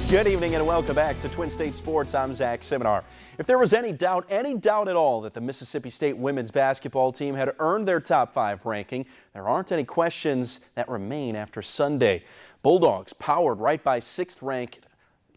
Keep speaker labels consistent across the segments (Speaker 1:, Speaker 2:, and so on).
Speaker 1: Good evening and welcome back to Twin State Sports. I'm Zach Seminar. If there was any doubt at all that the Mississippi State women's basketball team had earned their top 5 ranking, there aren't any questions that remain after Sunday. Bulldogs powered right by 6th-ranked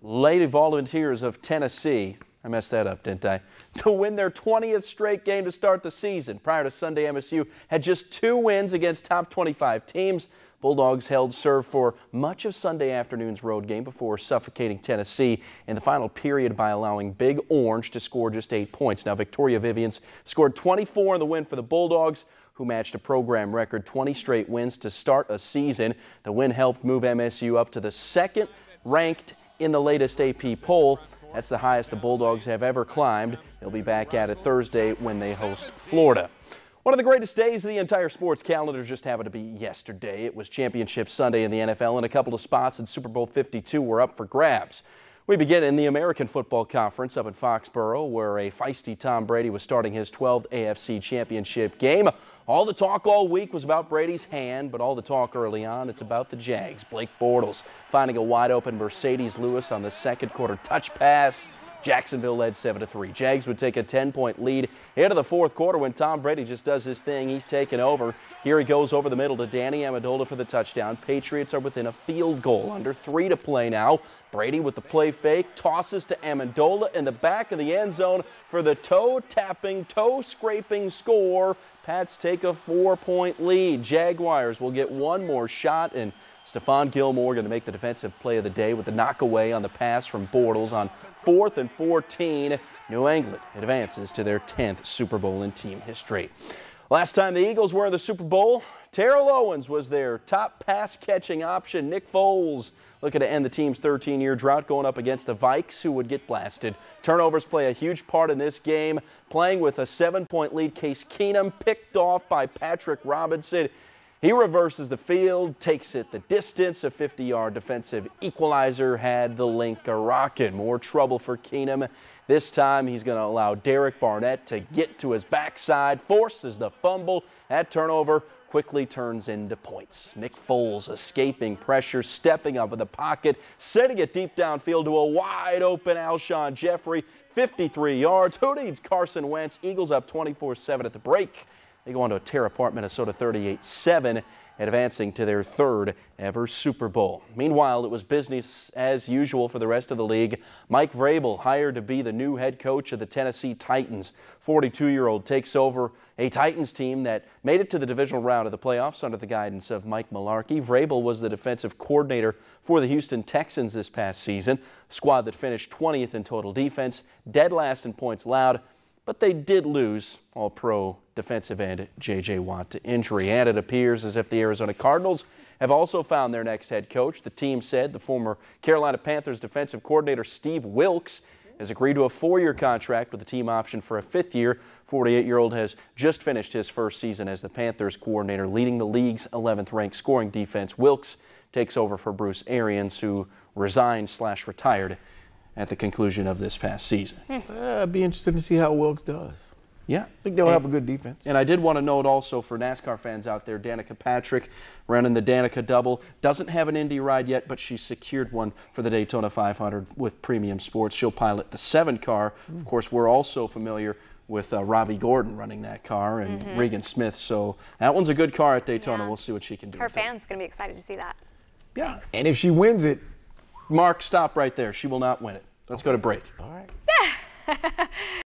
Speaker 1: Lady Volunteers of Tennessee. I messed that up, didn't I? To win their 20th straight game to start the season. Prior to Sunday, MSU had just 2 wins against top 25 teams. Bulldogs held serve for much of Sunday afternoon's road game before suffocating Tennessee in the final period by allowing Big Orange to score just 8 points. Now, Victoria Vivians scored 24 in the win for the Bulldogs, who matched a program record 20 straight wins to start a season. The win helped move MSU up to the 2nd ranked in the latest AP poll. That's the highest the Bulldogs have ever climbed. They'll be back at it Thursday when they host Florida. One of the greatest days of the entire sports calendar just happened to be yesterday. It was Championship Sunday in the NFL, and a couple of spots in Super Bowl 52 were up for grabs. We begin in the American Football Conference up in Foxborough, where a feisty Tom Brady was starting his 12th AFC Championship game. All the talk all week was about Brady's hand, but all the talk early on, it's about the Jags. Blake Bortles finding a wide-open Mercedes Lewis on the second quarter touch pass. Jacksonville led 7-3. Jags would take a 10-point lead into the 4th quarter when Tom Brady just does his thing. He's taken over. Here he goes over the middle to Danny Amendola for the touchdown. Patriots are within a field goal. Under 3 to play now. Brady with the play fake tosses to Amendola in the back of the end zone for the toe-tapping, toe-scraping score. Pats take a 4-point lead. Jaguars will get one more shot, and Stephon Gilmore going to make the defensive play of the day with the knockaway on the pass from Bortles on 4th and 14. New England advances to their 10th Super Bowl in team history. Last time the Eagles were in the Super Bowl, Terrell Owens was their top pass-catching option. Nick Foles looking to end the team's 13-year drought going up against the Vikes, who would get blasted. Turnovers play a huge part in this game. Playing with a 7-point lead, Case Keenum picked off by Patrick Robinson. He reverses the field, takes it the distance. A 50-yard defensive equalizer had the link a-rockin'. More trouble for Keenum. This time he's going to allow Derek Barnett to get to his backside, forces the fumble. That turnover quickly turns into points. Nick Foles escaping pressure, stepping up in the pocket, sending it deep downfield to a wide-open Alshon Jeffrey, 53 yards. Who needs Carson Wentz? Eagles up 24-7 at the break. They go on to tear apart Minnesota 38-7, advancing to their 3rd ever Super Bowl. Meanwhile, it was business as usual for the rest of the league. Mike Vrabel hired to be the new head coach of the Tennessee Titans. 42-year-old takes over a Titans team that made it to the divisional round of the playoffs under the guidance of Mike Mularkey. Vrabel was the defensive coordinator for the Houston Texans this past season, a squad that finished 20th in total defense, dead last in points allowed. But they did lose All-Pro defensive end J.J. Watt to injury, and it appears as if the Arizona Cardinals have also found their next head coach. The team said the former Carolina Panthers defensive coordinator Steve Wilks has agreed to a 4-year contract with a team option for a 5th year. 48-year-old has just finished his first season as the Panthers coordinator, leading the league's 11th-ranked scoring defense. Wilks takes over for Bruce Arians, who resigned/retired at the conclusion of this past season.
Speaker 2: It'd be interesting to see how Wilkes does.
Speaker 1: Yeah.
Speaker 2: I think they'll have a good defense.
Speaker 1: And I did want to note also for NASCAR fans out there, Danica Patrick running the Danica Double. Doesn't have an Indy ride yet, but she secured one for the Daytona 500 with Premium Sports. She'll pilot the 7 car. Of course, we're also familiar with Robbie Gordon running that car and Regan Smith. So that one's a good car at Daytona. Yeah. We'll see what she can do.
Speaker 3: Her fans going to be excited to see that.
Speaker 1: Yeah.
Speaker 3: Thanks.
Speaker 2: And if she wins it,
Speaker 1: Mark, stop right there. She will not win it. Let's go to break.
Speaker 2: All right.